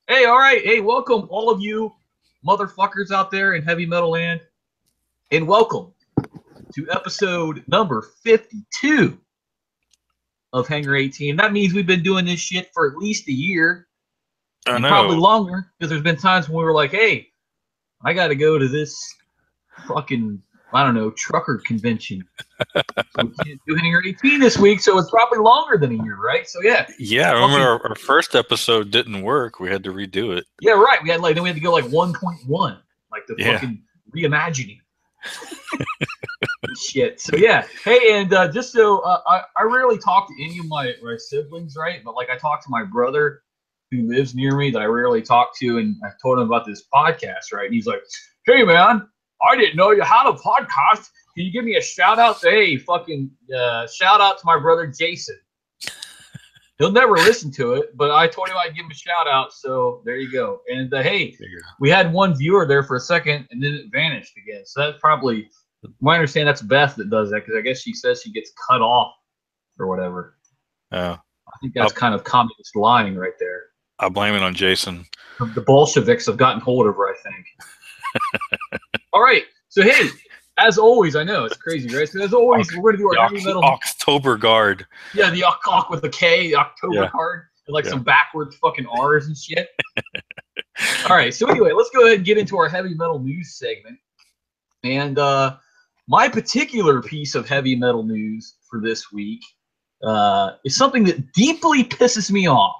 Hey, all right. Hey, welcome all of you motherfuckers out there in heavy metal land, and welcome to episode number 52 of Hangar 18. That means we've been doing this shit for at least a year, I and probably know. longer, because there's been times when we were like, hey, I got to go to this fucking, I don't know, trucker convention. So we can't do Hangar 18 this week, so it's probably longer than a year, right? So yeah. Yeah, I remember Fucking, our first episode didn't work. We had to redo it. yeah, right. Then we had to go like 1.1, like the Yeah. fucking reimagining. Shit. So yeah. Hey, and just so I rarely talk to any of my siblings, right? But like I talk to my brother who lives near me that I rarely talk to, and I told him about this podcast, right? And he's like, "Hey, man, I didn't know you had a podcast. Can you give me a shout out?" Hey, fucking shout out to my brother Jason. He'll never listen to it, but I told him I'd give him a shout out. So there you go. And hey, we had one viewer there for a second, and then it vanished again. So that's probably, I understand that's Beth that does that, because I guess she says she gets cut off or whatever. I think that's kind of communist lying right there. I'll blame it on Jason. The Bolsheviks have gotten hold of her, I think. All right. So hey, as always, I know it's crazy, right? So as always, we're going to do our heavy metal October Guard. Yeah, the Ock with the K, the October card, and like some backwards fucking R's and shit. All right, so anyway, let's go ahead and get into our heavy metal news segment. And my particular piece of heavy metal news for this week is something that deeply pisses me off.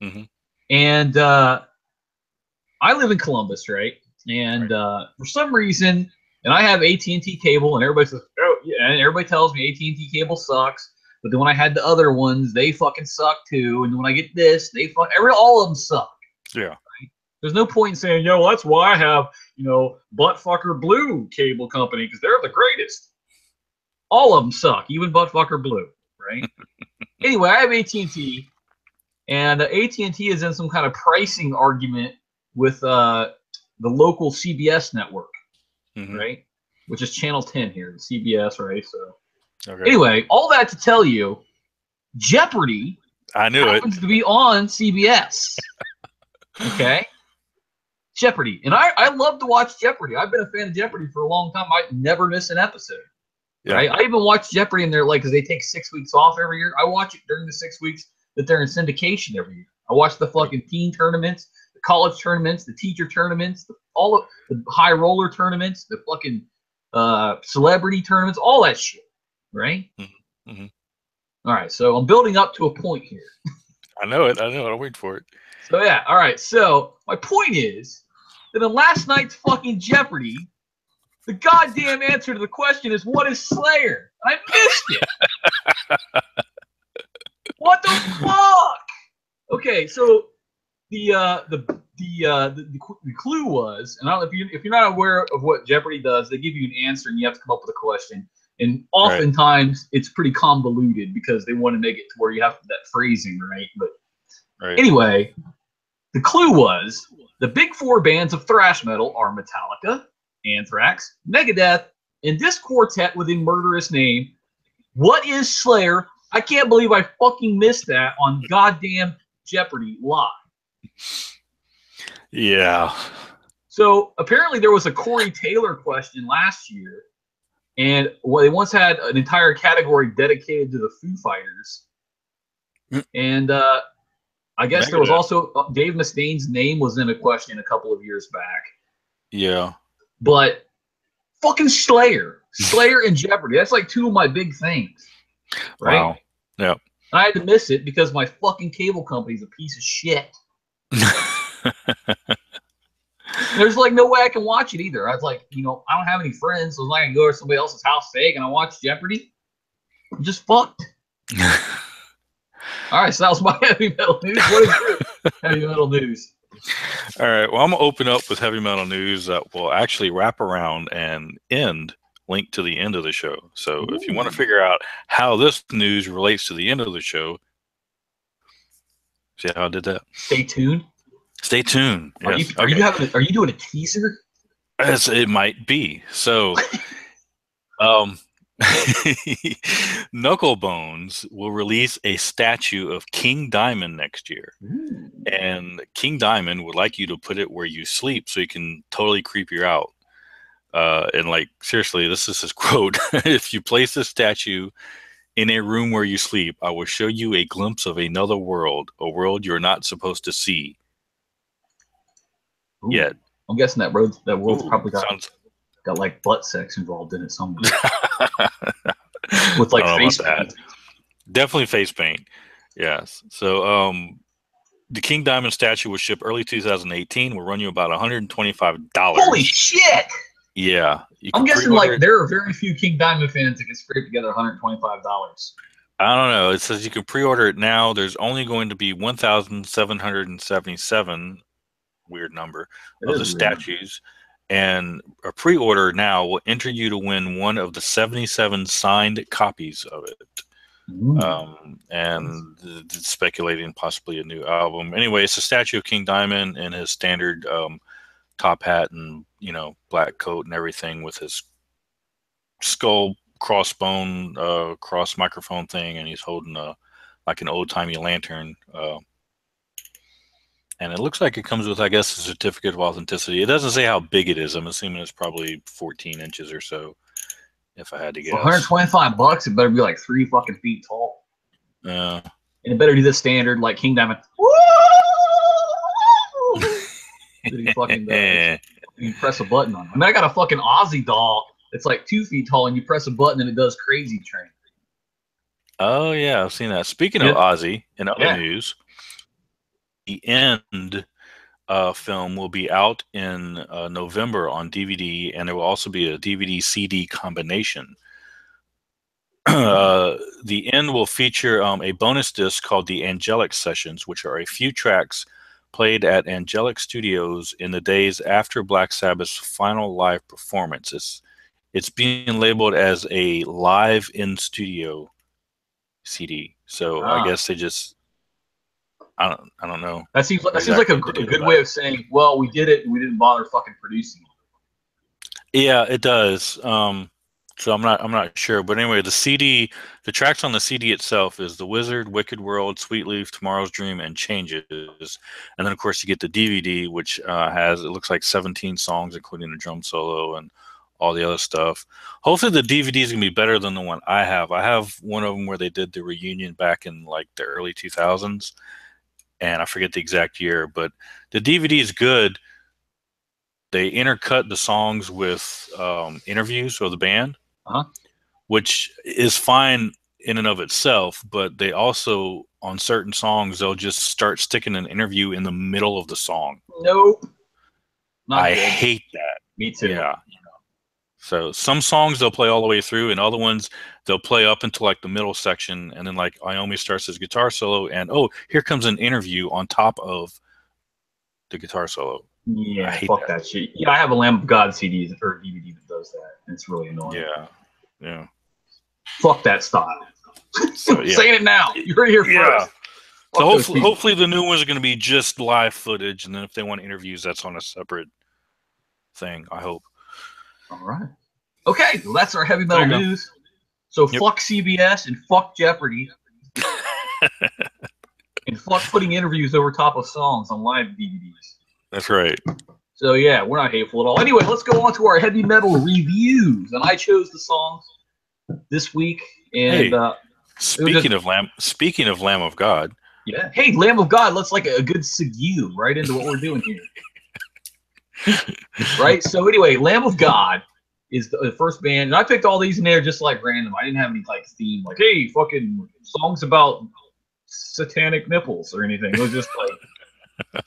Mm-hmm. And I live in Columbus, right? And for some reason, and I have AT&T cable, and everybody says, "Oh yeah," and everybody tells me AT&T cable sucks. But then when I had the other ones, they fucking suck too. And when I get this, all of them suck. Yeah. Right? There's no point in saying, "Yo, well, that's why I have, Buttfucker Blue cable company, because they're the greatest." All of them suck, even Buttfucker Blue, right? Anyway, I have AT&T, and AT&T is in some kind of pricing argument with the local CBS network. Mm-hmm. Right? Which is channel 10 here, CBS, right? So anyway, all that to tell you, Jeopardy happens to be on CBS. Okay? Jeopardy. And I love to watch Jeopardy. I've been a fan of Jeopardy for a long time. I never miss an episode. Yeah. Right? I even watch Jeopardy and they're like, because they take 6 weeks off every year. I watch it during the 6 weeks that they're in syndication every year. I watch the fucking teen tournaments, the college tournaments, the teacher tournaments, all of the high roller tournaments, the fucking celebrity tournaments, all that shit, right? Mm-hmm. Mm-hmm. All right, so I'm building up to a point here. I know it. I'll wait for it. So yeah, all right. So my point is that in last night's fucking Jeopardy, the goddamn answer to the question is, what is Slayer? I missed it. What the fuck? Okay, so the clue was, and I don't know if you're not aware of what Jeopardy does, they give you an answer and you have to come up with a question, and oftentimes it's pretty convoluted because they want to make it to where you have that phrasing, right? But anyway, the clue was the big four bands of thrash metal are Metallica, Anthrax, Megadeth, and this quartet with a murderous name. What is Slayer? I can't believe I fucking missed that on goddamn Jeopardy live. Yeah. So apparently there was a Corey Taylor question last year, and they once had an entire category dedicated to the Foo Fighters. And I guess there was also Dave Mustaine's name was in a question a couple of years back. Yeah. But fucking Slayer and Jeopardy, that's like two of my big things. Right? Wow. Yeah. I had to miss it because my fucking cable company's a piece of shit. There's like no way I can watch it either. I was like, I don't have any friends, so I can go to somebody else's house and I watch Jeopardy. I'm just fucked. All right, so that was my heavy metal news. What is your heavy metal news? All right, well, I'm going to open up with heavy metal news that will actually wrap around and link to the end of the show. So if you want to figure out how this news relates to the end of the show, see how I did that? Stay tuned. Stay tuned. Yes. Are you doing a teaser? As it might be. So Knucklebones will release a statue of King Diamond next year. Ooh. And King Diamond would like you to put it where you sleep so he can totally creep you out. And like, seriously, this is his quote. If you place this statue in a room where you sleep, I will show you a glimpse of another world, a world you're not supposed to see Ooh. yet. I'm guessing that world's Ooh, probably got sounds... like butt sex involved in it somewhere. With like I don't know face about paint. that. Definitely face paint. Yes. So the King Diamond statue was shipped early 2018. Will run you about $125. Holy shit! Yeah. You I'm can guessing pre-order like it. there are very few King Diamond fans that can scrape together $125. I don't know. It says you can pre-order it now. There's only going to be 1,777, weird number, It of is the a weird number. statues. And a pre-order now will enter you to win one of the 77 signed copies of it. And speculating possibly a new album. Anyway, it's a statue of King Diamond in his standard top hat and, you know, black coat and everything, with his skull crossbone cross microphone thing, and he's holding like an old-timey lantern. And it looks like it comes with, I guess, a certificate of authenticity. It doesn't say how big it is. I'm assuming it's probably 14 inches or so, if I had to guess. For $125, it better be like 3 fucking feet tall. Yeah. And it better do the standard like King Diamond. You fucking you press a button on it. I mean, I got a fucking Aussie doll. It's like 2 feet tall, and you press a button and it does Crazy Train. Oh yeah, I've seen that. Speaking of Ozzy and other news, the End film will be out in November on DVD, and there will also be a DVD CD combination. The End will feature a bonus disc called the Angelic Sessions, which are a few tracks played at Angelic Studios in the days after Black Sabbath's final live performance. It's being labeled as a live in studio CD. So I guess they just, I don't know. That seems like a good way of saying, well, we did it and we didn't bother fucking producing it. Yeah, it does. So I'm not sure, but anyway, the tracks on the CD itself is The Wizard, Wicked World, Sweet Leaf, Tomorrow's Dream, and Changes. And then of course you get the DVD, which has, it looks like 17 songs, including a drum solo and all the other stuff. Hopefully the DVD is gonna be better than the one I have. I have one of them where they did the reunion back in like the early 2000s, and I forget the exact year, but the DVD is good. They intercut the songs with interviews of the band. Which is fine in and of itself, but they also, on certain songs, they'll just start sticking an interview in the middle of the song. Nope. I hate that. Me too. Yeah. So some songs they'll play all the way through, and other ones they'll play up until like the middle section, and then like Iommi starts his guitar solo, and oh, here comes an interview on top of the guitar solo. Yeah, fuck that shit. Yeah, I have a Lamb of God CD or DVD that does that. It's really annoying. Yeah. Fuck that style. So, yeah. Saying it now. You're here first. So hopefully the new ones are going to be just live footage, and then if they want interviews, that's on a separate thing, I hope. All right. Okay, well, that's our heavy metal news. So fuck CBS and fuck Jeopardy. And fuck putting interviews over top of songs on live DVDs. That's right. So yeah, we're not hateful at all. Anyway, let's go on to our heavy metal reviews. And I chose the songs this week. And hey, speaking of Lamb of God. Yeah. Hey, Lamb of God, let's like a good segue right into what we're doing here. Right? So anyway, Lamb of God is the first band. And I picked all these in there just like random. I didn't have any like theme, like, hey, fucking songs about satanic nipples or anything. It was just like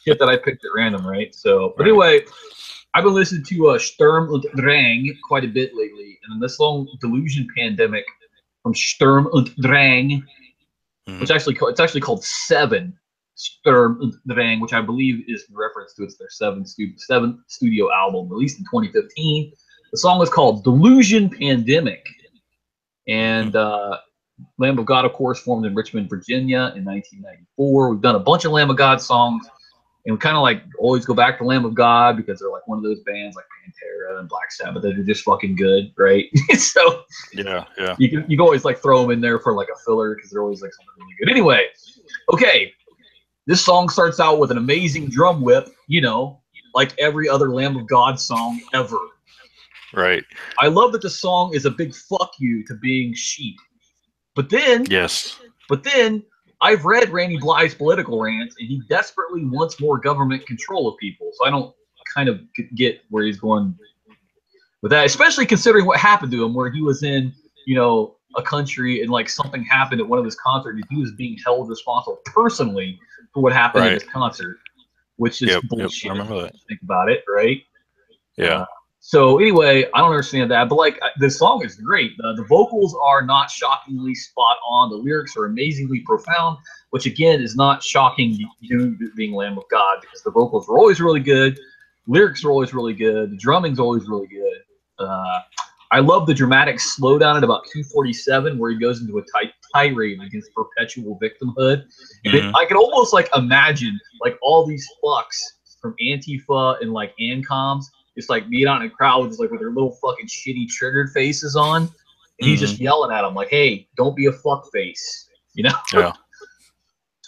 shit that I picked at random, right? So, but anyway, I've been listening to Sturm und Drang quite a bit lately, and this song "Delusion Pandemic" from Sturm und Drang, which it's actually called Seven Sturm und Drang, which I believe is in reference to their seventh studio album released in 2015. The song is called "Delusion Pandemic," and Lamb of God, of course, formed in Richmond, Virginia in 1994. We've done a bunch of Lamb of God songs. And we kind of like always go back to Lamb of God because they're like one of those bands like Pantera and Black Sabbath that are just fucking good, right? So yeah. you can always like throw them in there for like a filler because they're always like something really good. Anyway, okay, this song starts out with an amazing drum whip, you know, like every other Lamb of God song ever. Right. I love that the song is a big fuck you to being sheep. But then, Yes. I've read Randy Blythe's political rants, and he desperately wants more government control of people. So I don't kind of get where he's going with that, especially considering what happened to him, where he was in, you know, a country and like something happened at one of his concerts, and he was being held responsible personally for what happened at his concert, which is bullshit. I remember that. Think about it, right? Yeah. So anyway, I don't understand that, but like the song is great. The vocals are not shockingly spot on. The lyrics are amazingly profound, which again is not shocking due to being Lamb of God because the vocals are always really good, lyrics are always really good, the drumming's always really good. I love the dramatic slowdown at about 2:47 where he goes into a tirade against perpetual victimhood. And I can almost like imagine like all these fucks from Antifa and like ANCOMs. It's like being out in a crowd just like with their little fucking shitty triggered faces on, and he's just yelling at them like, "Hey, don't be a fuck face," you know. Yeah.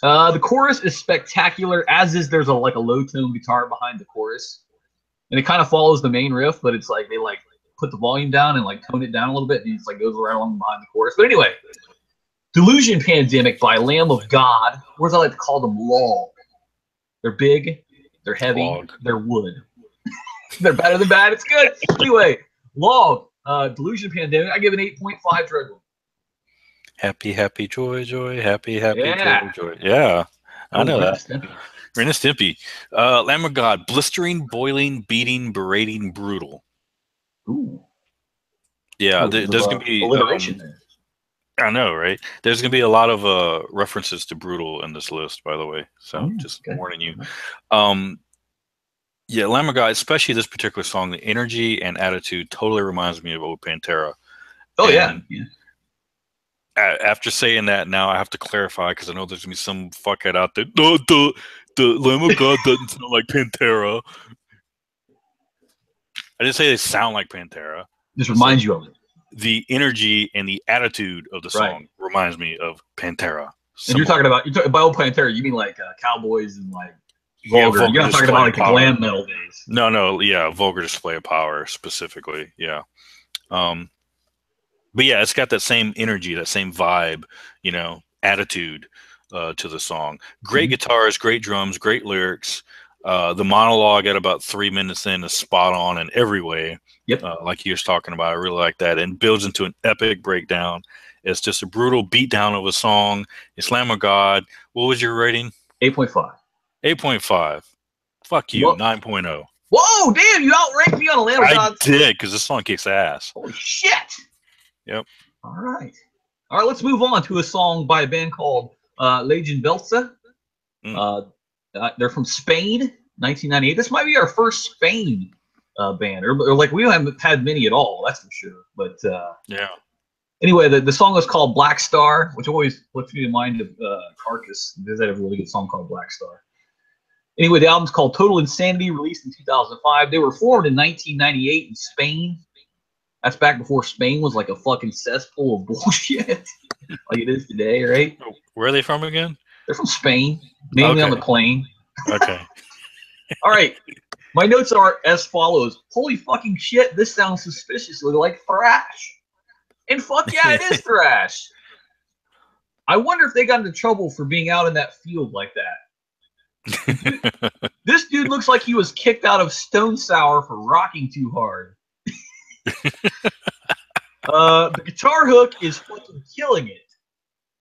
The chorus is spectacular, as is there's a like a low tone guitar behind the chorus, and it kind of follows the main riff, but it's like they like put the volume down and like tone it down a little bit, and it's like goes right along behind the chorus. But anyway, Delusion Pandemic by Lamb of God, or as I like to call them, log. They're big, they're heavy, they're wood. They're better than bad. It's good. Anyway, log, Delusion Pandemic. I give an 8.5 Dreadwolf. Happy, happy, joy, joy. Happy, happy, Yeah. joy, joy. Yeah, I know that. Stimpy. Ren and Stimpy. Lamb of God. Blistering, boiling, beating, berating, brutal. Ooh. Yeah, there's going to be alliteration there. I know, right? There's going to be a lot of references to brutal in this list, by the way. So just warning you. Yeah, Lamb of God, especially this particular song, the energy and attitude totally reminds me of old Pantera. Oh, and yeah. After saying that, now I have to clarify because I know there's going to be some fuckhead out there. The Lamb of God doesn't sound like Pantera. I didn't say they sound like Pantera. Just reminds you of it. The energy and the attitude of the song reminds me of Pantera. And you're talking about by old Pantera, you mean like Cowboys and like Vulgar. You're not talking about like the glam metal days. No, yeah, Vulgar Display of Power specifically, yeah. But yeah, it's got that same energy, that same vibe, you know, attitude to the song. Great guitars, great drums, great lyrics. The monologue at about 3 minutes in is spot on in every way. Yep. Like he was talking about, I really like that, and builds into an epic breakdown. It's just a brutal beatdown of a song. It's Lamb of God. What was your rating? 8.5. 8.5. Fuck you. 9.0. Whoa, damn! You outranked me on a Lamb of God. I did, because this song kicks ass. Holy shit! Yep. All right, let's move on to a song by a band called Legion Belza. They're from Spain, 1998. This might be our first Spain band, or like we haven't had many at all, that's for sure. But yeah. Anyway, the song was called Black Star, which always puts me in mind of Carcass. There's that really good song called Black Star. Anyway, the album's called Total Insanity, released in 2005. They were formed in 1998 in Spain. That's back before Spain was like a fucking cesspool of bullshit, like it is today, right? Where are they from again? They're from Spain, mainly on the plane. Okay. All right. My notes are as follows. Holy fucking shit, this sounds suspiciously like thrash. And fuck yeah, it is thrash. I wonder if they got into trouble for being out in that field like that. This dude looks like he was kicked out of Stone Sour for rocking too hard. The guitar hook is fucking killing it.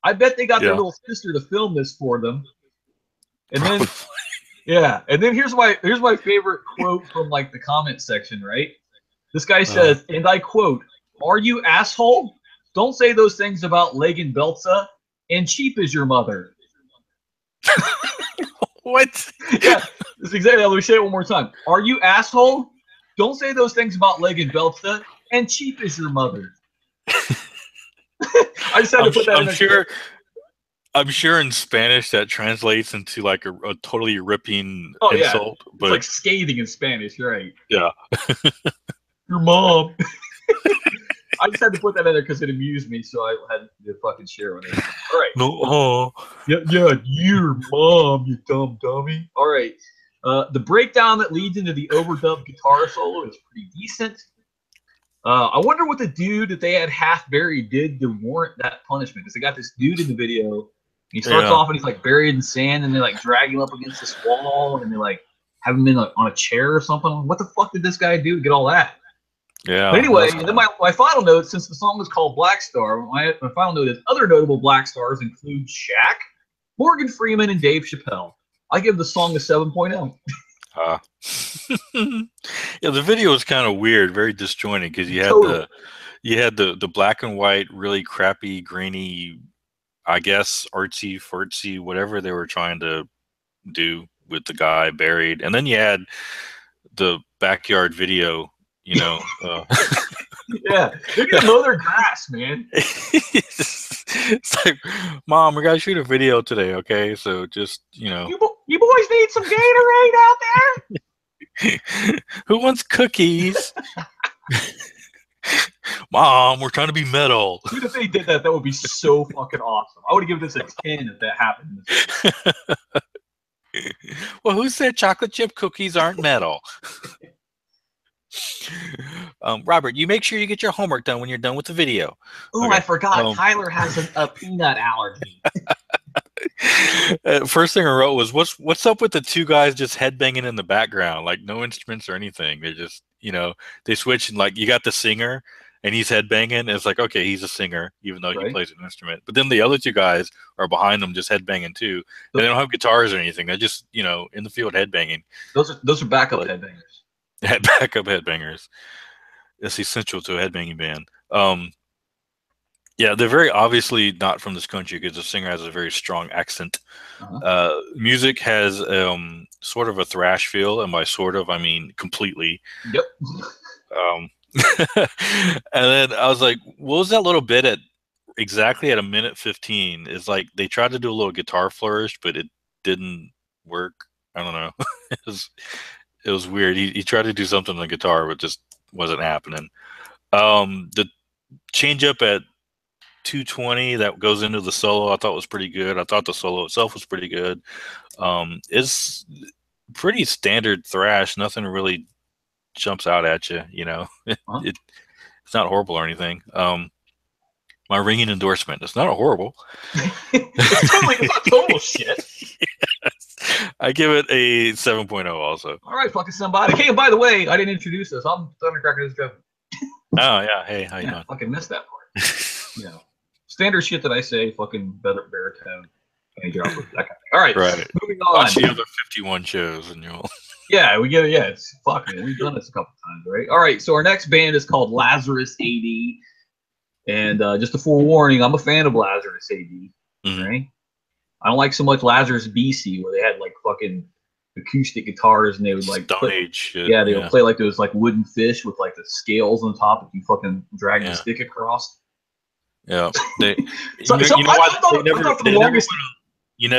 I bet they got their little sister to film this for them. And then and then here's my favorite quote from like the comment section, right? This guy says, and I quote, "Are you asshole? Don't say those things about Legion Belza, and cheap is your mother." What? Yeah, that's exactly. Let me say it one more time. Are you asshole? Don't say those things about Legion Belza, and cheap is your mother. I just had to put that in. I'm sure in Spanish that translates into like a totally ripping Oh yeah, insult, it's but like scathing in Spanish, right? yeah. Your mom. I just had to put that in there because it amused me, so I had to fucking share with everybody. All right. No, oh. Yeah, yeah, your mom, you dumb dummy. All right. The breakdown that leads into the overdubbed guitar solo is pretty decent. I wonder what the dude that they had half buried did to warrant that punishment. Because they got this dude in the video. And he starts Yeah. off and he's like buried in sand, and they like drag him up against this wall, and they like have him in like on a chair or something. What the fuck did this guy do to get all that? Yeah. But anyway, and then my final note, since the song is called Black Star, my final note is other notable Black Stars include Shaq, Morgan Freeman, and Dave Chappelle. I give the song a 7.0. Yeah, the video was kind of weird, very disjointed because you had the black and white, really crappy, grainy, I guess artsy fartsy, whatever they were trying to do with the guy buried, and then you had the backyard video. Yeah, they're gonna mow their grass, man. It's like, Mom, we gotta shoot a video today, okay? So just You boys need some Gatorade out there. Who wants cookies? Mom, we're trying to be metal. Dude, if they did that, that would be so fucking awesome. I would give this a 10 if that happened. Well, who said chocolate chip cookies aren't metal? Robert, you make sure you get your homework done when you're done with the video. Oh, okay. I forgot. Tyler has a peanut allergy. First thing I wrote was, what's up with the two guys just headbanging in the background? Like no instruments or anything. They just, they switch and like you got the singer and he's headbanging. And it's like, okay, he's a singer, even though he plays an instrument. But then the other two guys are behind them just headbanging too. And they don't have guitars or anything. They're just, in the field headbanging. Those are backup headbangers. Backup headbangers. It's essential to a headbanging band. Yeah, they're very obviously not from this country because the singer has a very strong accent. Music has sort of a thrash feel, and by sort of, I mean completely. Yep. And then I was like, what was that little bit at exactly at a minute 15? It's like they tried to do a little guitar flourish, but it didn't work. I don't know. It was weird. He tried to do something on the guitar, but just wasn't happening. The change up at 220 that goes into the solo I thought was pretty good. I thought the solo itself was pretty good. It's pretty standard thrash. Nothing really jumps out at you, it's not horrible or anything. My ringing endorsement. It's not a horrible. it's not total shit. Yes. I give it a 7.0 also. All right, fucking somebody. Hey, by the way, I didn't introduce us. I'm Thundercracker. This guy. Oh yeah. Hey, how you doing? Fucking missed that part. Standard shit that I say. Fucking better baritone. All right. Right. Moving on. Watch the other 51 shows and you'll. Yeah, we get it. Yeah, it's fucking. We've done this a couple times, right? All right. So our next band is called Lazarus AD, and just a forewarning, I'm a fan of Lazarus AD. Mm-hmm. Right. I don't like so much Lazarus BC, where they had like fucking acoustic guitars and they would like Stone Age shit. Yeah, they would play like those like wooden fish with like the scales on top if you fucking drag the stick across. Yeah, they.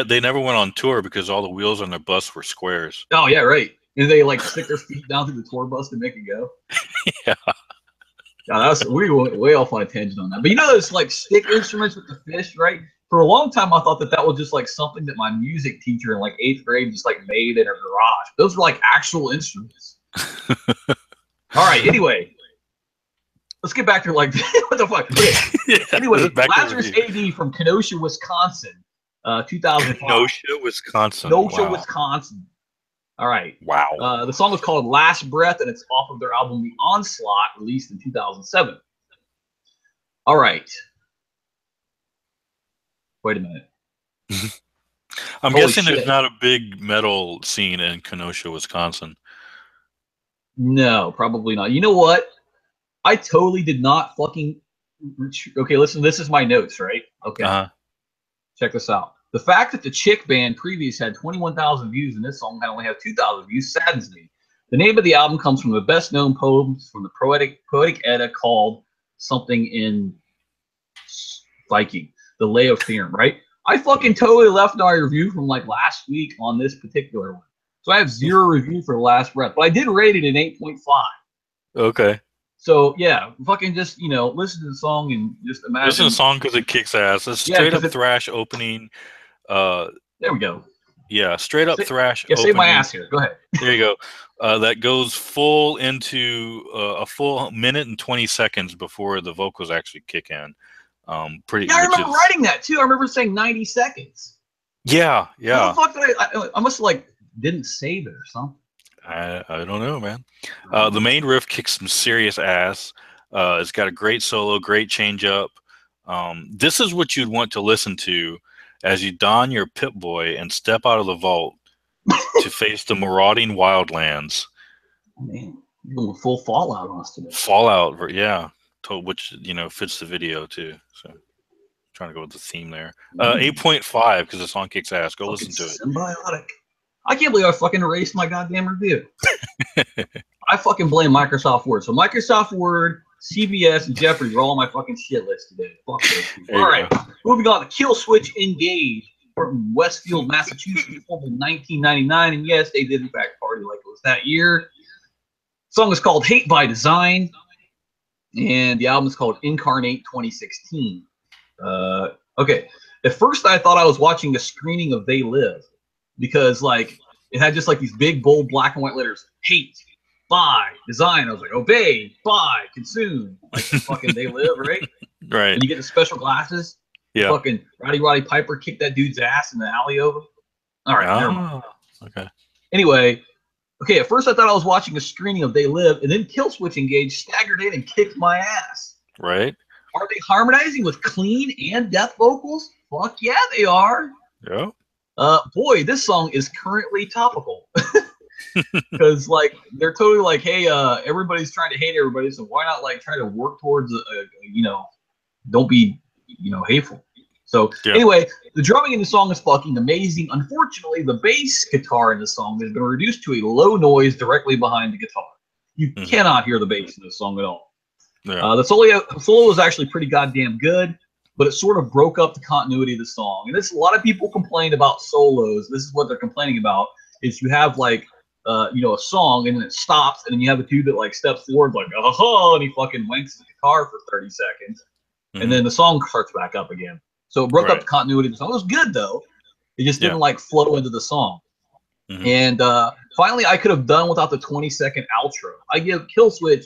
They never went on tour because all the wheels on their bus were squares. Oh yeah, right. And they like stick their feet down through the tour bus to make it go. Yeah. Yeah, we went way off on a tangent on that. But those like stick instruments with the fish, right? For a long time, I thought that was just like something that my music teacher in like 8th grade just like made in her garage. Those were like actual instruments. All right. Anyway, let's get back to like what the fuck. Okay. Anyway, Lazarus AD from Kenosha, Wisconsin, 2005. Kenosha, Wisconsin. Wisconsin. All right. Wow. The song is called "Last Breath" and it's off of their album "The Onslaught," released in 2007. All right. Wait a minute. I'm guessing there's not a big metal scene in Kenosha, Wisconsin. No, probably not. You know what? I totally did not fucking. Okay, listen. This is my notes, right? Okay. Check this out. The fact that the Chick band previous had 21,000 views and this song had only 2,000 views saddens me. The name of the album comes from the best-known poems from the Poetic Edda called something in Viking. The Lay of Theorem, right? I fucking totally left my review from like last week on this particular one. So I have 0 review for the last breath, but I did rate it an 8.5. Okay. So yeah, fucking just listen to the song and just imagine. Listen to the song because it kicks ass. It's straight up thrash opening. There we go. Yeah, straight up thrash. Yeah, save my ass here. Go ahead. There you go. That goes full into a full minute and 20 seconds before the vocals actually kick in. Pretty. Yeah, I remember writing that too. I remember saying 90 seconds. Yeah, yeah. How the fuck did I must have like didn't save it or something. I don't know, man. The main riff kicks some serious ass. It's got a great solo, great change up. This is what you'd want to listen to as you don your Pip-Boy and step out of the vault to face the marauding wildlands. Man, you're going full Fallout on us today. Fallout, yeah. Which, fits the video too. So trying to go with the theme there. 8.5 because the song kicks ass. Go listen to it. Symbiotic. I can't believe I fucking erased my goddamn review. I fucking blame Microsoft Word. So Microsoft Word, CBS, and Jeopardy are all on my fucking shit list today. Fuck those people. All right, moving on. The Kill Switch Engage from Westfield, Massachusetts, formed in 1999. And yes, they did in fact party like it was that year. The song is called Hate by Design. And the album is called Incarnate 2016. Okay. At first, I thought I was watching a screening of They Live. Because like it had just like these big bold black and white letters, hate, buy, design. I was like, obey, buy, consume. Like fucking They Live, right? Right. And you get the special glasses. Yeah. Fucking Roddy Piper kicked that dude's ass in the alley over. All right. Never mind. Okay. Anyway, at first I thought I was watching a screening of They Live, and then Kill Switch Engage staggered in and kicked my ass. Right. Are they harmonizing with clean and death vocals? Fuck yeah, they are. Yeah. Boy, this song is currently topical because like they're totally like, hey, everybody's trying to hate everybody, so why not like try to work towards don't be hateful. So anyway, the drumming in the song is fucking amazing. Unfortunately, the bass guitar in the song has been reduced to a low noise directly behind the guitar. You cannot hear the bass in this song at all. Yeah. The solo is actually pretty goddamn good, but it sort of broke up the continuity of the song. And a lot of people complain about solos. This is what they're complaining about, is you have like, a song and then it stops and then you have a dude that like steps forward like, and he fucking wanks the guitar for 30 seconds. And then the song starts back up again. So it broke up the continuity of the song. It was good though. It just didn't like flow into the song. And finally, I could have done without the 20-second outro. I give Kill Switch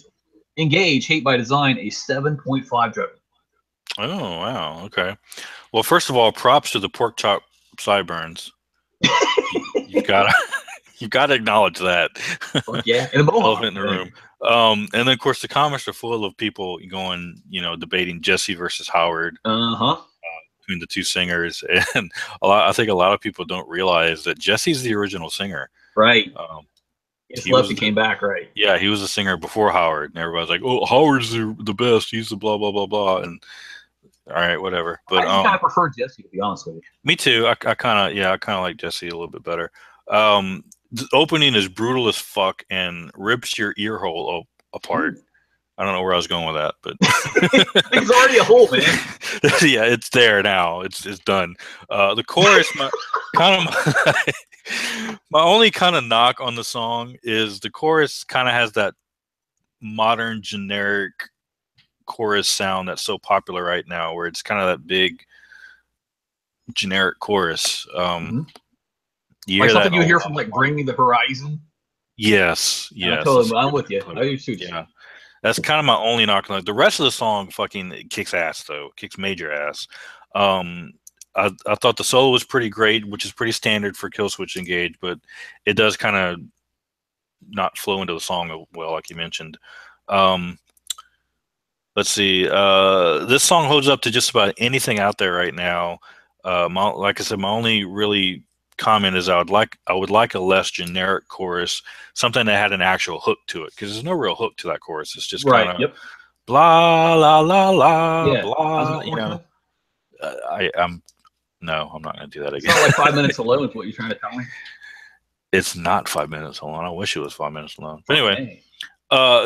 Engage Hate by Design a 7.5 drive. Oh, wow. Okay. Well, first of all, props to the pork chop sideburns. You've got to acknowledge that. Yeah, in a mohawk. Elephant in the room. And then, of course, the comments are full of people going, debating Jesse versus Howard. Between the two singers. And I think a lot of people don't realize that Jesse's the original singer. Right. He came back, right? Yeah, he was a singer before Howard. And everybody's like, oh, Howard's the best. He's the blah, blah, blah, blah. And all right, whatever. But I kind of prefer Jesse, to be honest with you. Me too. I kind of like Jesse a little bit better. The opening is brutal as fuck and rips your ear hole apart. I don't know where I was going with that, but it's already a hole, man. Yeah, it's there now. It's done. The chorus, my only kind of knock on the song is the chorus kind of has that modern generic chorus sound that's so popular right now, where it's kind of that big generic chorus. Like something you hear from like Bring Me the Horizon. Yes. I'm with you. I do too. Yeah, that's kind of my only knock on it. The rest of the song fucking kicks ass though, kicks major ass. I thought the solo was pretty great, which is pretty standard for Kill Switch Engage, but it does kind of not flow into the song well, like you mentioned. Let's see. This song holds up to just about anything out there right now. Like I said, my only really comment is I would like a less generic chorus, something that had an actual hook to it, because there's no real hook to that chorus. It's just kind of blah la la la blah. No, I'm not going to do that again. It's not like 5 minutes alone is what you're trying to tell me. It's not 5 minutes alone. I wish it was 5 minutes alone. But anyway,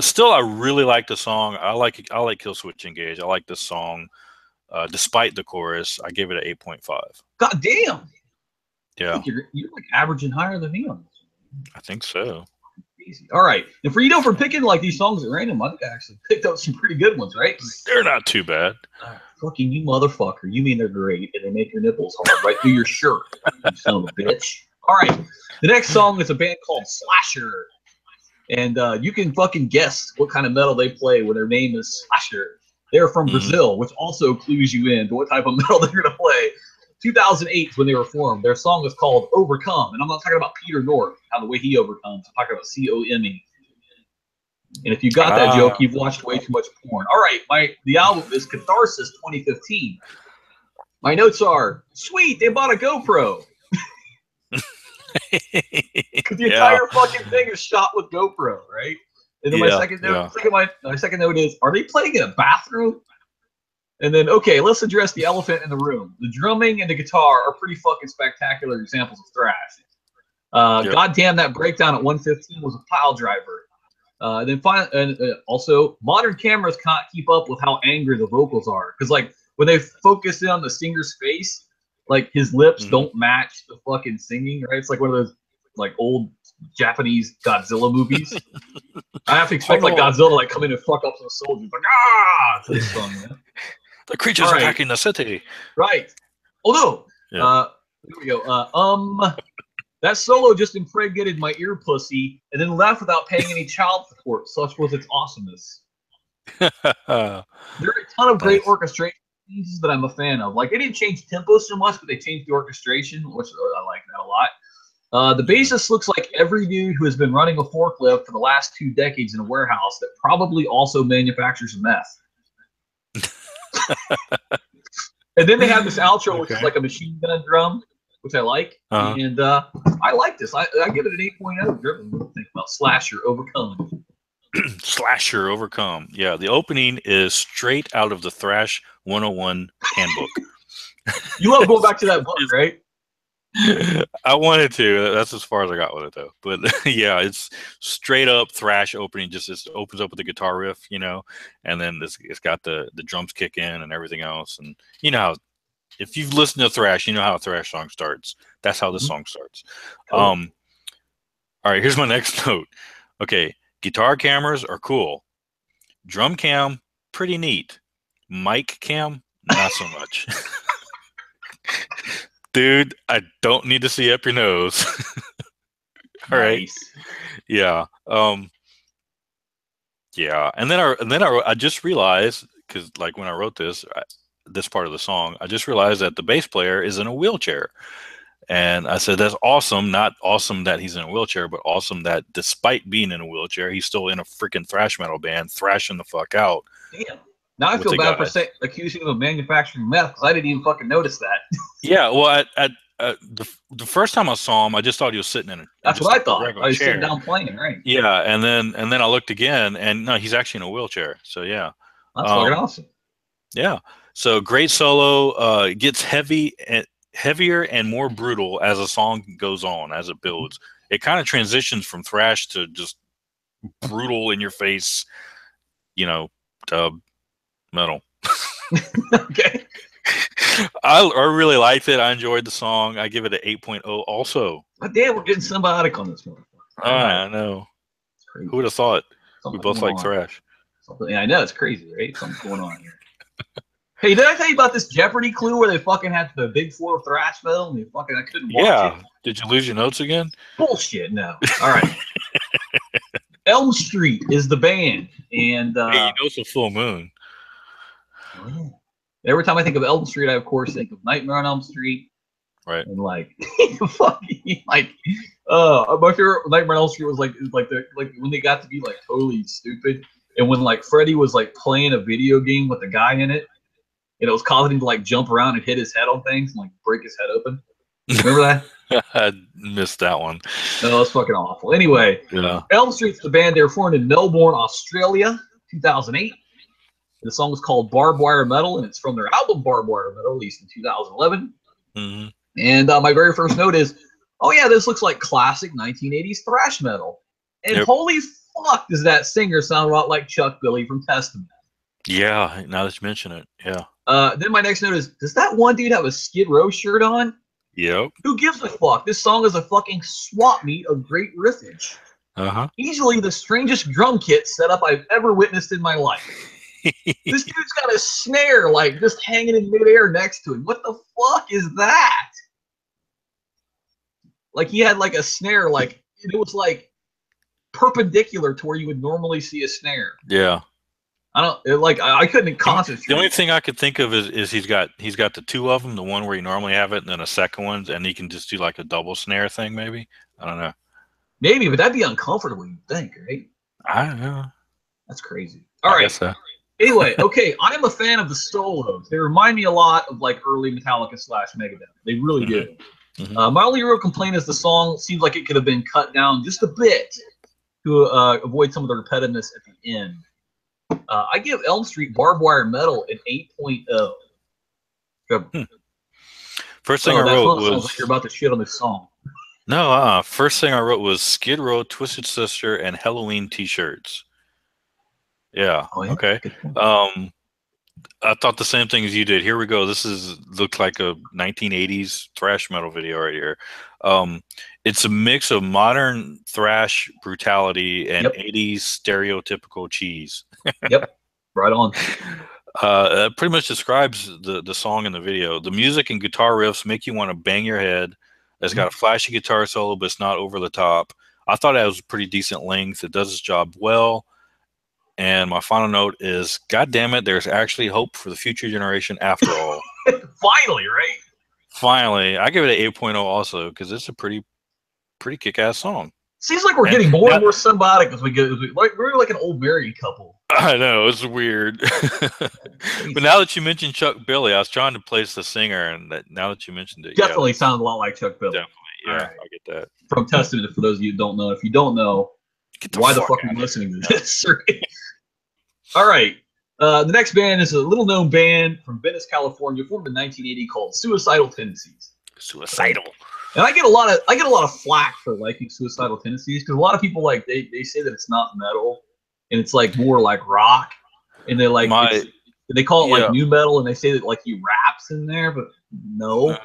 still, I really like the song. I like Kill Switch Engage. I like this song. despite the chorus, I gave it an 8.5. God damn. Yeah. You're like averaging higher than me on this. I think so. Easy. All right. And for picking like these songs at random, I actually picked up some pretty good ones, right? They're not too bad. Fucking you motherfucker. You mean they're great and they make your nipples hard right through your shirt, you son of a bitch. All right. The next song is a band called Slasher. And you can fucking guess what kind of metal they play when their name is Slasher. They're from Brazil, which also clues you in to what type of metal they're going to play. 2008 is when they were formed. Their song is called Overcome. And I'm not talking about Peter North, how the way he overcomes. I'm talking about C-O-M-E. And if you got that joke, you've watched way too much porn. All right, the album is Catharsis 2015. My notes are, sweet, they bought a GoPro. Because the entire fucking thing is shot with GoPro, right? And then my second note is, are they playing in a bathroom? And then, okay, let's address the elephant in the room. The drumming and the guitar are pretty fucking spectacular examples of thrash. Goddamn, that breakdown at 115 was a pile driver. Also, modern cameras can't keep up with how angry the vocals are. Because, like, when they focus in on the singer's face, like, his lips don't match the fucking singing, right? It's like one of those, like, old Japanese Godzilla movies. I have to expect, like, Godzilla to, like, come in and fuck up some soldiers. Like, ah! To this song, man. The creature's attacking the city. Right. Oh, no. Here we go. That solo just impregnated my ear pussy and then left without paying any child support. Such was its awesomeness. There are a ton of great orchestration pieces that I'm a fan of. Like, they didn't change tempo so much, but they changed the orchestration, which I like that a lot. The bassist looks like every dude who has been running a forklift for the last 2 decades in a warehouse that probably also manufactures meth. And then they have this outro, which is like a machine gun drum, which I like. And I like this. I give it an 8.0. Driven. What do you think about Slasher Overcome? Slasher Overcome. Yeah, the opening is straight out of the Thrash 101 handbook. You love going back to that book, right? I wanted to. That's as far as I got with it, though. But yeah, it's straight up thrash opening. Just opens up with the guitar riff, you know, and then it's got the drums kick in and everything else. And you know how, if you've listened to thrash, you know how a thrash song starts. That's how this song starts. Cool. All right, here's my next note. Okay, guitar cameras are cool. Drum cam, pretty neat. Mic cam, not so much. Dude, I don't need to see up your nose. All right. Yeah. Yeah. And then I just realized, because like when I wrote this part of the song, I just realized that the bass player is in a wheelchair. And I said, that's awesome. Not awesome that he's in a wheelchair, but awesome that despite being in a wheelchair, he's still in a freaking thrash metal band, thrashing the fuck out. Damn. Now I feel bad for accusing him of manufacturing meth because I didn't even fucking notice that. Yeah, well, the first time I saw him, I just thought he was sitting in a That's what I thought. I was sitting down playing, right? Yeah, and then I looked again, and no, he's actually in a wheelchair. So yeah, that's fucking awesome. Yeah, so great solo. It gets heavier and more brutal as the song goes on, as it builds. It kind of transitions from thrash to just brutal in your face, you know, metal. Okay. I really liked it. I enjoyed the song. I give it an 8.0 also. But damn, we're getting symbiotic on this one. I know. Who would have thought? We both like thrash. Yeah, I know. It's crazy, right? Something's going on here. Hey, did I tell you about this Jeopardy clue where they fucking had the big four of thrash metal and I couldn't watch it? Did you lose your notes again? Bullshit, no. All right. Elm Street is the band. And hey, you know it's a full moon. Every time I think of Elm Street, I of course think of Nightmare on Elm Street. Right. And like fucking my favorite Nightmare on Elm Street was like when they got to be like totally stupid, and when like Freddy was like playing a video game with a guy in it, and it was causing him to like jump around and hit his head on things and like break his head open. Remember that? I missed that one. No, it's fucking awful. Anyway, yeah. Elm Street's the band. They were formed in Melbourne, Australia, 2008. The song is called Barbed Wire Metal, and it's from their album Barbed Wire Metal, released in 2011. Mm-hmm. And my very first note is, oh yeah, this looks like classic 1980s thrash metal. And holy fuck, does that singer sound a lot like Chuck Billy from Testament? Yeah, now that you mention it, yeah. Then my next note is, does that one dude have a Skid Row shirt on? Yep. Who gives a fuck? This song is a fucking swap meet of great riffage. Easily the strangest drum kit setup I've ever witnessed in my life. This dude's got a snare like just hanging in midair next to him. What the fuck is that? Like he had like a snare, like it was like perpendicular to where you would normally see a snare. Yeah. I couldn't concentrate. The only thing I could think of is he's got the two of them, the one where you normally have it, and then a second one, and he can just do like a double snare thing, maybe. I don't know. Maybe, but that'd be uncomfortable, you'd think, right? I don't know. That's crazy. All right. Guess so. Anyway, okay, I'm a fan of the solos. They remind me a lot of like early Metallica / Megadeth. They really do. My only real complaint is the song seems like it could have been cut down just a bit to avoid some of the repetitiveness at the end. I give Elm Street Barbed Wire Metal an 8.0. First thing I wrote was... Sounds like you're about to shit on this song. No, first thing I wrote was Skid Row, Twisted Sister, and Halloween T-shirts. Yeah. Oh, yeah. Okay. I thought the same thing as you did. Here we go. This looks like a 1980s thrash metal video right here. It's a mix of modern thrash brutality and 80s stereotypical cheese. Yep. Right on. It pretty much describes the song in the video. The music and guitar riffs make you want to bang your head. It's got a flashy guitar solo, but it's not over the top. I thought it was a pretty decent length. It does its job well. And my final note is, God damn it, there's actually hope for the future generation after all. Finally, right? Finally. I give it an 8.0 also, because it's a pretty kick-ass song. Seems like we're getting more and more symbiotic as we go. We're like an old married couple. I know, it's weird. But now that you mentioned Chuck Billy, I was trying to place the singer, and now that you mentioned it, definitely sounds a lot like Chuck Billy. Definitely, yeah, right. I get that. From Testament, for those of you who don't know, if you don't know, why the fuck are you listening to this? All right. The next band is a little-known band from Venice, California, formed in 1980, called Suicidal Tendencies. Suicidal. And I get a lot of flack for liking Suicidal Tendencies, because a lot of people like they say that it's not metal and it's like more like rock, and they like they call it like new metal, and they say that like he raps in there, but no,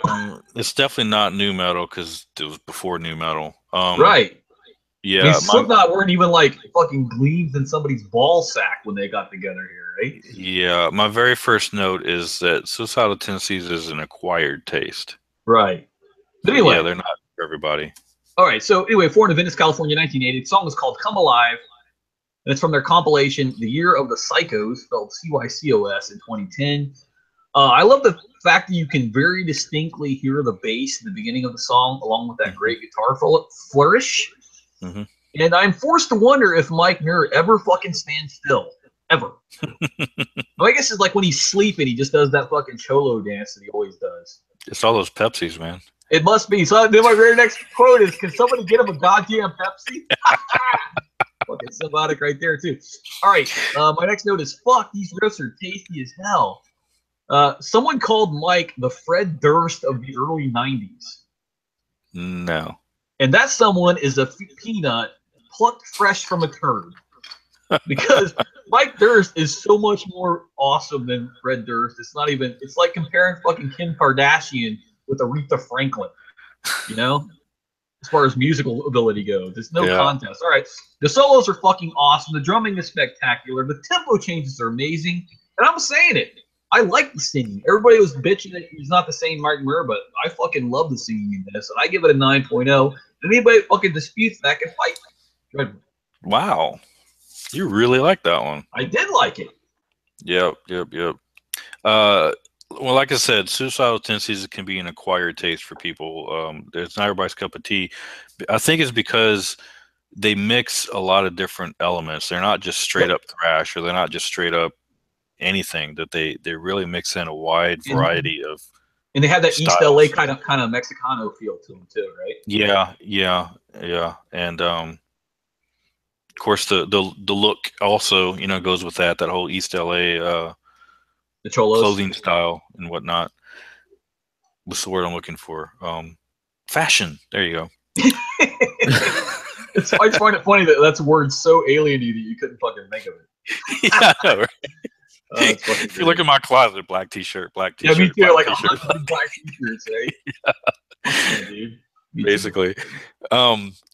it's definitely not new metal because it was before new metal. Right. Yeah. I mean, Slipknot weren't even like fucking gleams in somebody's ball sack when they got together here, right? Yeah. My very first note is that Suicidal Tendencies is an acquired taste. Right. But anyway, they're not for everybody. All right. So anyway, formed in Venice, California, 1980. The song is called "Come Alive," and it's from their compilation "The Year of the Psychos," spelled CYCOS, in 2010. I love the fact that you can very distinctly hear the bass in the beginning of the song, along with that great guitar flourish. And I'm forced to wonder if Mike Muir ever fucking stands still. Ever. I guess it's like when he's sleeping, he just does that fucking cholo dance that he always does. It's all those Pepsis, man. It must be. So then my very next quote is, can somebody get him a goddamn Pepsi? Fucking symbiotic right there, too. All right. My next note is, fuck, these riffs are tasty as hell. Someone called Mike the Fred Durst of the early 90s. No. And that someone is a peanut plucked fresh from a turd. Because Mike Durst is so much more awesome than Fred Durst. It's like comparing fucking Kim Kardashian with Aretha Franklin, you know? As far as musical ability goes. There's no contest. All right. The solos are fucking awesome. The drumming is spectacular. The tempo changes are amazing. And I'm saying it. I like the singing. Everybody was bitching that he's not the same Mike Muir, but I fucking love the singing in this. And I give it a 9.0. Anybody fucking disputes that can fight. Good. Wow. You really like that one. I did like it. Yep. Well, like I said, Suicidal Tendencies can be an acquired taste for people. It's not everybody's cup of tea. I think it's because they mix a lot of different elements. They're not just straight up thrash, or they're not just straight up anything. That they really mix in a wide variety of. And they have that styles. East LA kind of Mexicano feel to them too, right? Yeah. And of course the look also goes with that whole East LA the cholos clothing style and whatnot. What's the word I'm looking for? Fashion. There you go. I just find it funny that that's a word so alien to you that you couldn't fucking think of it. Yeah, I know, right? It's fucking If you look great. at my closet, black t-shirt, black Yeah, me t-shirt, too. black Like t-shirt. 100 black t-shirts, right? Yeah, dude. Me too. Basically.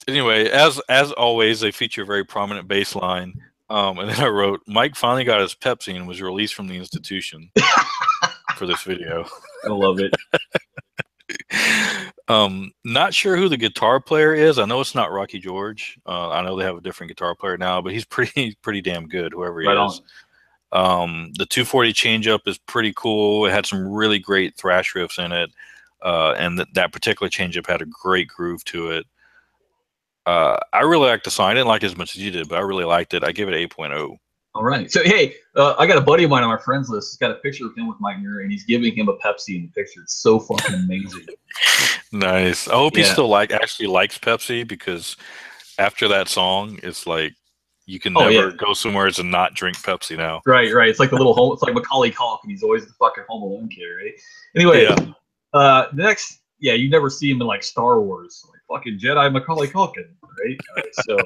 Anyway, as always, they feature a very prominent bass line. And then I wrote, Mike finally got his Pepsi and was released from the institution for this video. I love it. Not sure who the guitar player is. I know it's not Rocky George. I know they have a different guitar player now, but he's pretty damn good, whoever he Right is. The 240 changeup is pretty cool. It had some really great thrash riffs in it. And that particular changeup had a great groove to it. I really liked the song. I didn't like it as much as you did, but I really liked it. I give it 8.0. All right. So, hey, I got a buddy of mine on my friends list. He's got a picture of him with Mike Muir, and he's giving him a Pepsi in the picture. It's so fucking amazing. Nice. I hope he Yeah. still actually likes Pepsi, because after that song, it's like you can Oh, never yeah. go somewhere and not drink Pepsi now. Right. It's like the little home. It's like Macaulay Culkin. He's always the fucking Home Alone kid, right? Anyway, Yeah. next, you never see him in like Star Wars, like fucking Jedi Macaulay Culkin, right? All right. So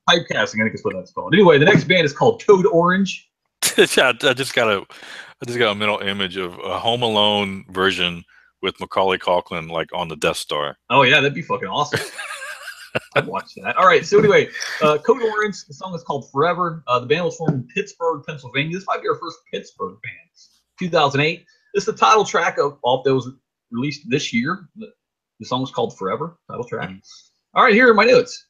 typecasting, I think is what that's called. Anyway, the next band is called Code Orange. I just got a mental image of a Home Alone version with Macaulay Culkin like on the Death Star. Oh yeah, that'd be fucking awesome. I'd watch that. All right, so anyway, Code Orange. The song is called Forever. The band was formed in Pittsburgh, Pennsylvania. This might be our first Pittsburgh band. 2008. This is the title track of that was released this year. The song was called Forever. Title track. Mm-hmm. All right, here are my notes.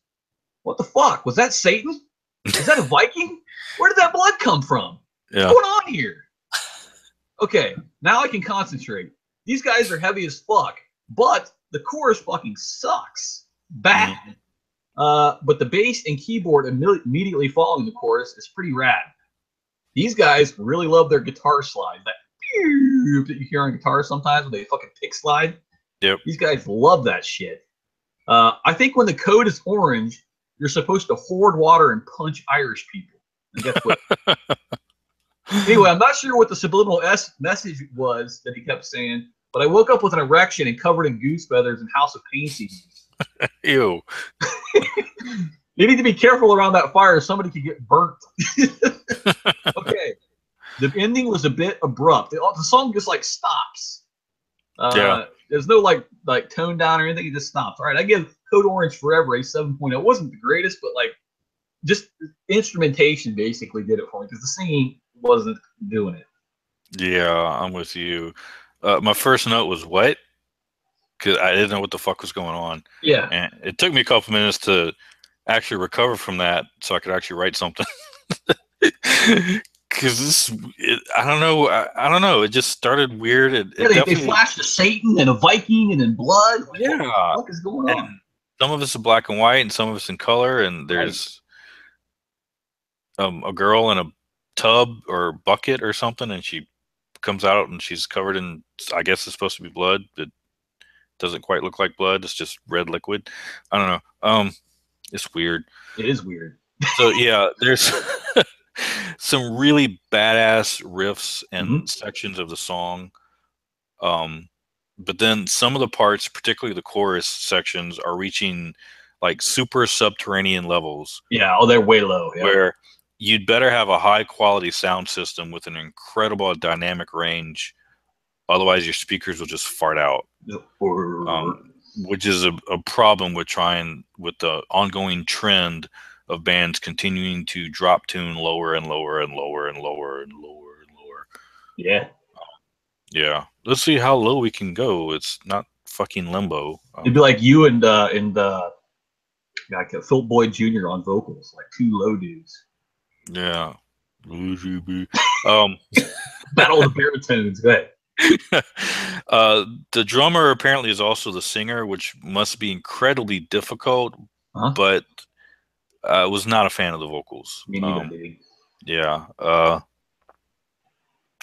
What the fuck? Was that Satan? Is that a Viking? Where did that blood come from? Yeah. What's going on here? Okay, now I can concentrate. These guys are heavy as fuck, but the chorus fucking sucks. Bad. But the bass and keyboard immediately following the chorus is pretty rad. These guys really love their guitar slide. That you hear on guitar sometimes when they fucking pick slide. Yep. These guys love that shit. I think when the code is orange, you're supposed to hoard water and punch Irish people. And guess what? Anyway, I'm not sure what the subliminal message was that he kept saying, but I woke up with an erection and covered in goose feathers and House of Pain CDs. Ew. You need to be careful around that fire. Somebody could get burnt. Okay. The ending was a bit abrupt. The song just like stops. Yeah. There's no like tone down or anything. It just stops. All right. I give Code Orange Forever a 7.0. It wasn't the greatest, but like just instrumentation basically did it for me because the singing wasn't doing it. Yeah, I'm with you. My first note was what? Because I didn't know what the fuck was going on. Yeah. And it took me a couple minutes to actually recover from that so I could actually write something. Because I don't know. I don't know. It just started weird. They flashed a Satan and a Viking and then blood. Like, yeah. What the fuck is going on? And some of it's in black and white and some of it's in color. And there's a girl in a tub or bucket or something, and she comes out and she's covered in, I guess it's supposed to be blood. It doesn't quite look like blood. It's just red liquid. I don't know. It's weird. It is weird. So yeah, there's some really badass riffs and sections of the song. But then some of the parts, particularly the chorus sections, are reaching like super subterranean levels. Yeah, they're way low. Yeah. Where you'd better have a high quality sound system with an incredible dynamic range. Otherwise, your speakers will just fart out. Which is a problem with the ongoing trend of bands continuing to drop tune lower and lower and lower and lower and lower and lower. Yeah. Yeah. Let's see how low we can go. It's not fucking limbo. It'd be like you and Phil Boyd Jr. on vocals, like two low dudes. Yeah. Battle of the baritones. Go ahead. The drummer apparently is also the singer, which must be incredibly difficult, but I was not a fan of the vocals. Me neither, dude. Yeah. I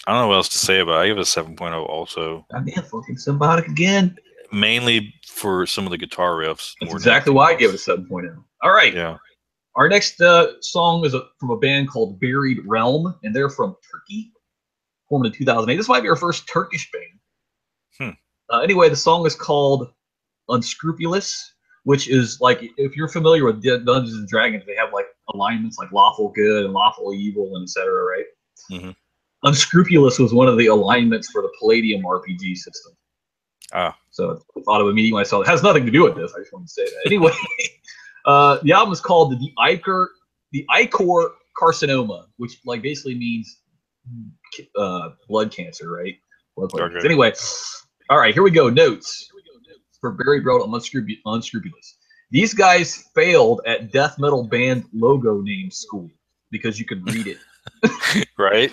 don't know what else to say about it. I give it a 7.0 also. God damn, fucking symbiotic again. Mainly for some of the guitar riffs. That's exactly why I give it a 7.0. All right. Yeah. Our next song is from a band called Buried Realm, and they're from Turkey, formed in 2008. This might be our first Turkish band. Anyway, the song is called Unscrupulous, which is like, if you're familiar with Dungeons and Dragons, they have like alignments like lawful good and lawful evil and etc. Right? Unscrupulous was one of the alignments for the Palladium RPG system. Ah. So I thought of immediately myself. It has nothing to do with this. I just wanted to say that. Anyway, the album is called the Ichor Carcinoma, which like basically means blood cancer, right? Blood cancer. Okay. Anyway, all right, here we go. Notes for Barry Broad on Unscrupulous. These guys failed at death metal band logo name school because you could read it. Right.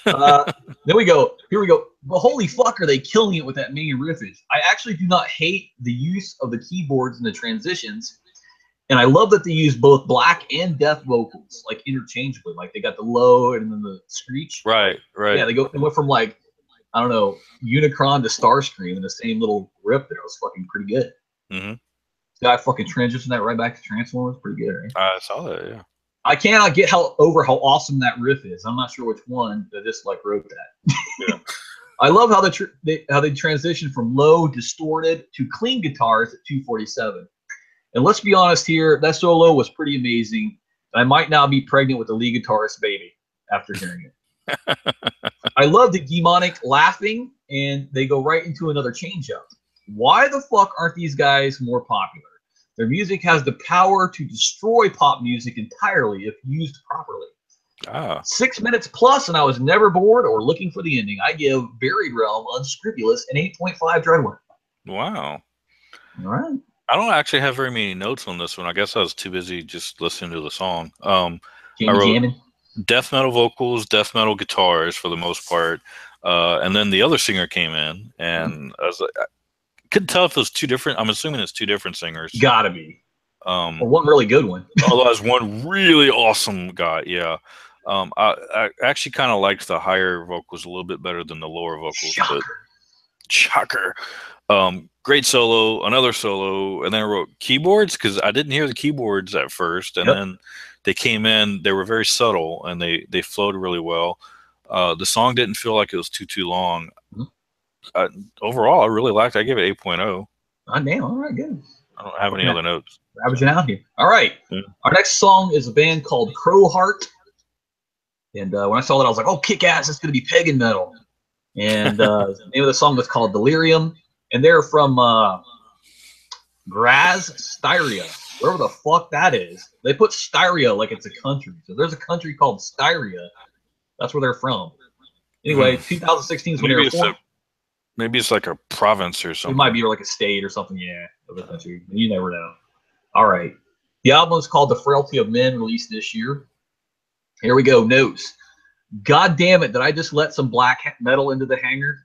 Then we go. Here we go. But holy fuck, are they killing it with that main riffage? I actually do not hate the use of the keyboards and the transitions, and I love that they use both black and death vocals like interchangeably. Like they got the low and then the screech. Right. Yeah, they went from like I don't know Unicron to Starscream in the same little rip there. It was fucking pretty good. Mm-hmm. Guy fucking transitioned that right back to Transformers. Pretty good, right? I saw that. Yeah. I cannot get over how awesome that riff is. I'm not sure which one that just like wrote that. Yeah. I love how they transition from low, distorted to clean guitars at 247. And let's be honest here, that solo was pretty amazing. I might now be pregnant with the lead guitarist baby after hearing it. I love the demonic laughing, and they go right into another change up. Why the fuck aren't these guys more popular? Their music has the power to destroy pop music entirely if used properly. 6 minutes plus, and I was never bored or looking for the ending. I give Buried Realm Unscrupulous an 8.5 Dreadwing. Wow. All right. I don't actually have very many notes on this one. I guess I was too busy just listening to the song. I wrote jamming. Death metal vocals, death metal guitars for the most part, and then the other singer came in, and I was like, I couldn't tell if it was two different. I'm assuming it's two different singers. Gotta be. Or one really good one. Although there's one really awesome guy. Yeah. I actually kind of liked the higher vocals a little bit better than the lower vocals. Shocker. Great solo, another solo, and then I wrote keyboards because I didn't hear the keyboards at first, and then they came in. They were very subtle, and they flowed really well. The song didn't feel like it was too long. Overall, I really liked it. I gave it 8.0. Oh, damn. All right, good. I don't have any other notes. Averaging out here. All right. Yeah. Our next song is a band called Crowheart. And when I saw that, I was like, oh, kick ass. It's going to be pagan metal. And the name of the song was called Delirium. And they're from Graz, Styria. Wherever the fuck that is. They put Styria like it's a country. So there's a country called Styria. That's where they're from. Anyway, 2016 is when they were formed. Maybe it's like a province or something. It might be like a state or something, yeah, of the country. You never know. All right. The album is called The Frailty of Men, released this year. Here we go. Notes. God damn it, did I just let some black metal into the hangar?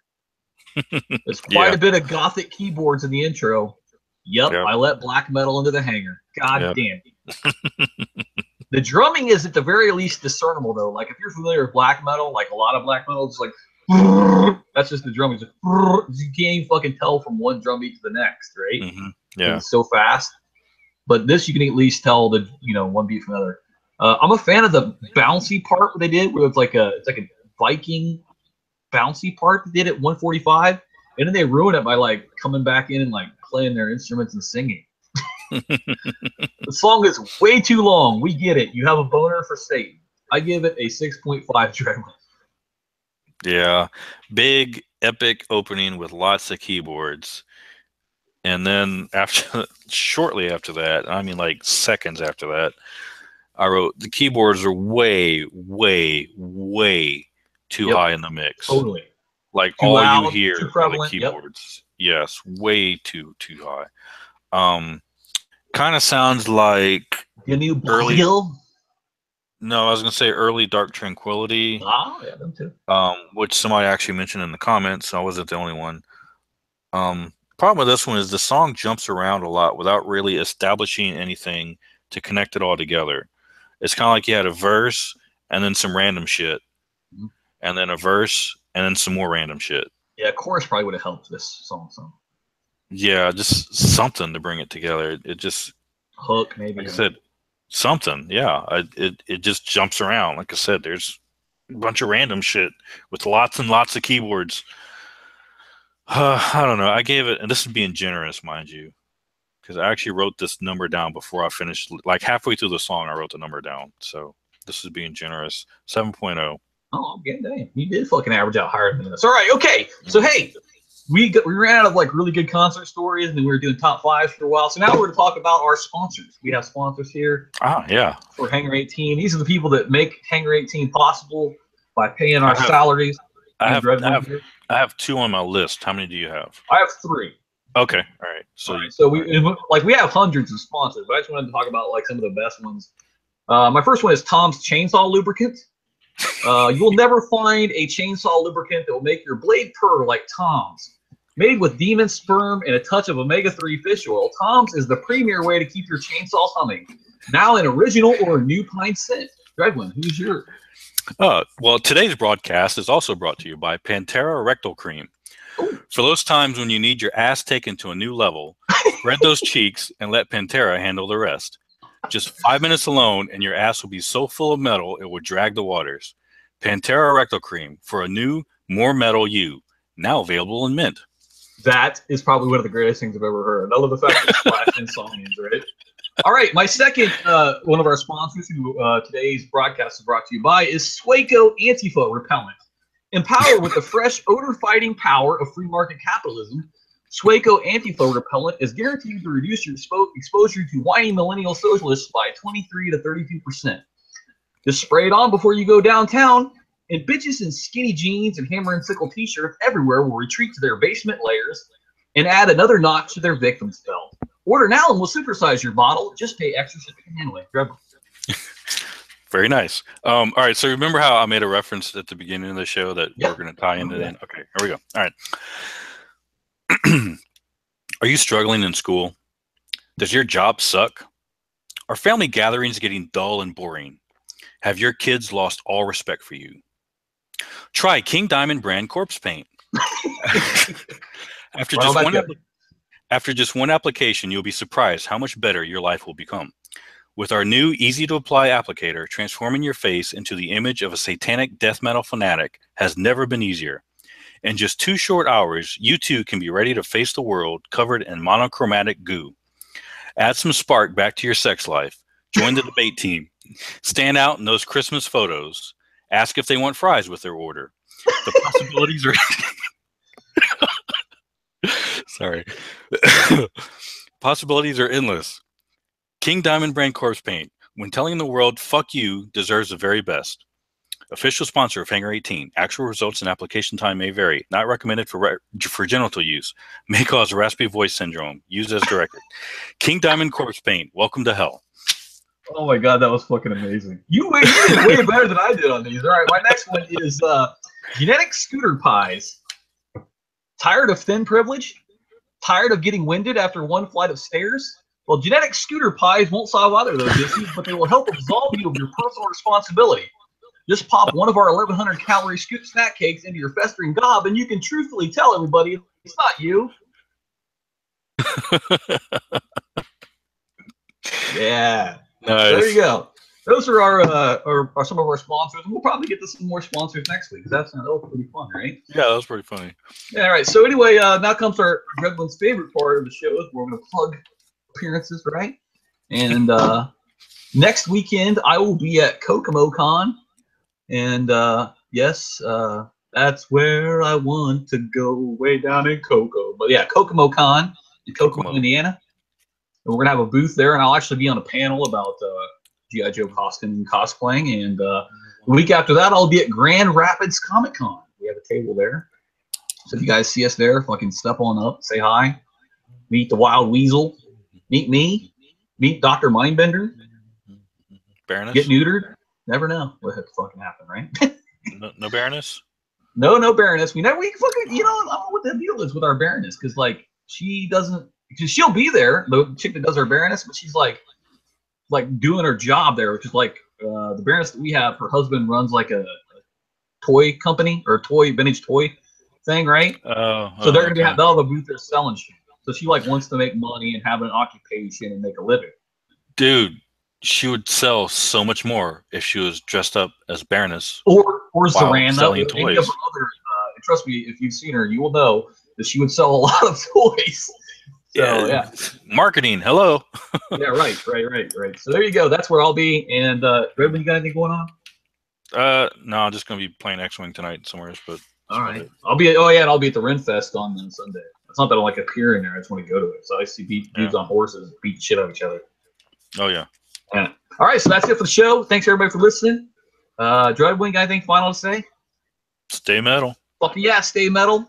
There's quite a bit of gothic keyboards in the intro. Yep, I let black metal into the hangar. God damn it. The drumming is at the very least discernible, though. Like, if you're familiar with black metal, like a lot of black metal, it's like, that's just the drumming. Just, you can't even fucking tell from one drum beat to the next, right? Mm-hmm. Yeah. It's so fast. But this, you can at least tell the one beat from another. I'm a fan of the bouncy part what they did, where it's like a Viking bouncy part they did at 145, and then they ruin it by like coming back in and like playing their instruments and singing. The song is way too long. We get it. You have a boner for Satan. I give it a 6.5 Dreadwing. Yeah, big epic opening with lots of keyboards, and then shortly after that, I mean like seconds after that, I wrote the keyboards are way too high in the mix. Totally. Like too all loud, you hear are the keyboards. Yes, way too high. Kind of sounds like early. No, I was gonna say early Dark Tranquility. Ah, yeah, them too. Which somebody actually mentioned in the comments, so I wasn't the only one. Problem with this one is the song jumps around a lot without really establishing anything to connect it all together. It's kind of like you had a verse and then some random shit, and then a verse and then some more random shit. Yeah, chorus probably would have helped this song some. Yeah, just something to bring it together. It just hook maybe. Like I said, something. Yeah, it just jumps around. Like I said, there's a bunch of random shit with lots and lots of keyboards. I don't know. I gave it, and this is being generous, mind you, because I actually wrote this number down before I finished. Like halfway through the song, I wrote the number down. So this is being generous. 7.0. Oh, yeah, damn. You did fucking average out higher than this. All right, okay. So, hey, we ran out of like really good concert stories, and then we were doing top fives for a while. So now we're going to talk about our sponsors. We have sponsors here. Yeah. For Hangar 18. These are the people that make Hangar 18 possible by paying our salaries. I have 2 on my list. How many do you have? I have 3. Okay. All right. So, we have hundreds of sponsors, but I just wanted to talk about like some of the best ones. My first one is Tom's Chainsaw Lubricant. You will never find a chainsaw lubricant that will make your blade purr like Tom's. Made with demon sperm and a touch of omega-3 fish oil, Tom's is the premier way to keep your chainsaw humming. Now an original or a new pine scent. Dredwin, who's yours? Well, today's broadcast is also brought to you by Pantera Rectal Cream. Ooh. For those times when you need your ass taken to a new level, spread those cheeks and let Pantera handle the rest. Just 5 minutes alone and your ass will be so full of metal it will drag the waters. Pantera Rectal Cream for a new, more metal you. Now available in mint. That is probably one of the greatest things I've ever heard. I love the fact that Splash Insomnians, right? All right, my second one of our sponsors who today's broadcast is brought to you by is Swaco Antifa Repellent. Empowered with the fresh odor-fighting power of free market capitalism, Swaco Antifa Repellent is guaranteed to reduce your exposure to whiny millennial socialists by 23 to 32%. Just spray it on before you go downtown, and bitches in skinny jeans and hammer and sickle t-shirts everywhere will retreat to their basement layers and add another notch to their victim's belt. Order now and we'll supersize your bottle. Just pay extra shipping and handling. Very nice. All right. So remember how I made a reference at the beginning of the show that we're going to tie into the end? Okay. Here we go. All right. Are you struggling in school? Does your job suck? Are family gatherings getting dull and boring? Have your kids lost all respect for you? Try King Diamond brand corpse paint. After just one application, you'll be surprised how much better your life will become. With our new easy-to-apply applicator, transforming your face into the image of a satanic death metal fanatic has never been easier. In just 2 short hours, you too can be ready to face the world covered in monochromatic goo. Add some spark back to your sex life. Join the debate team. Stand out in those Christmas photos. Ask if they want fries with their order. The possibilities are... Sorry. Possibilities are endless. King Diamond brand corpse paint, when telling the world fuck you, deserves the very best. Official sponsor of Hangar 18. Actual results and application time may vary. Not recommended for genital use. May cause raspy voice syndrome. Use as directed. King Diamond corpse paint. Welcome to hell. Oh my god, that was fucking amazing. You did way better than I did on these. All right, my next one is genetic scooter pies. Tired of thin privilege? Tired of getting winded after one flight of stairs? Well, genetic scooter pies won't solve either of those issues, but they will help absolve you of your personal responsibility. Just pop one of our 1,100 calorie snack cakes into your festering gob, and you can truthfully tell everybody it's not you. Yeah. Nice. There you go. Those are our some of our sponsors. We'll probably get to some more sponsors next week because that was pretty fun, right? Yeah, that was pretty funny. Yeah, all right. So anyway, now comes our Dredwin's favorite part of the show. We're going to plug appearances, right? And next weekend I will be at Kokomo Con, and yes, that's where I want to go, way down in Cocoa. But yeah, Kokomo Con in Kokomo, Indiana. And we're gonna have a booth there, and I'll actually be on a panel about G.I. Joe costume and cosplaying. And the week after that, I'll be at Grand Rapids Comic Con. We have a table there, so if you guys see us there, fucking step on up, say hi, meet the Wild Weasel, meet me, meet Dr. Mindbender, Baroness, get neutered. Never know what had to fucking happen, right? No Baroness. No Baroness. We fucking, I don't know what the deal is with our Baroness, because like she doesn't. She'll be there, the chick that does our Baroness, but she's like doing her job there, which is like the Baroness that we have. Her husband runs like a toy company or a vintage toy thing, right? So they're gonna have all the booth there selling shit. So she like wants to make money and have an occupation and make a living. Dude, she would sell so much more if she was dressed up as Baroness or Zorana selling toys. Trust me, if you've seen her, you will know that she would sell a lot of toys. So, yeah. Marketing, hello. Yeah, right. So there you go. That's where I'll be. And Redmond, you got anything going on? No, I'm just gonna be playing X-Wing tonight somewhere. But All right, I'll be. Oh yeah, and I'll be at the Renfest on Sunday. It's not that I like appearing there. I just want to go to it. So I see dudes on horses beat shit out of each other. Oh yeah. Yeah. All right, so that's it for the show. Thanks everybody for listening. Dreadwing, anything final to say? Stay metal. Fuck yeah, stay metal.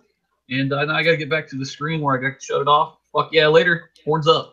And I gotta get back to the screen where I got to shut it off. Fuck yeah, later. Horns up.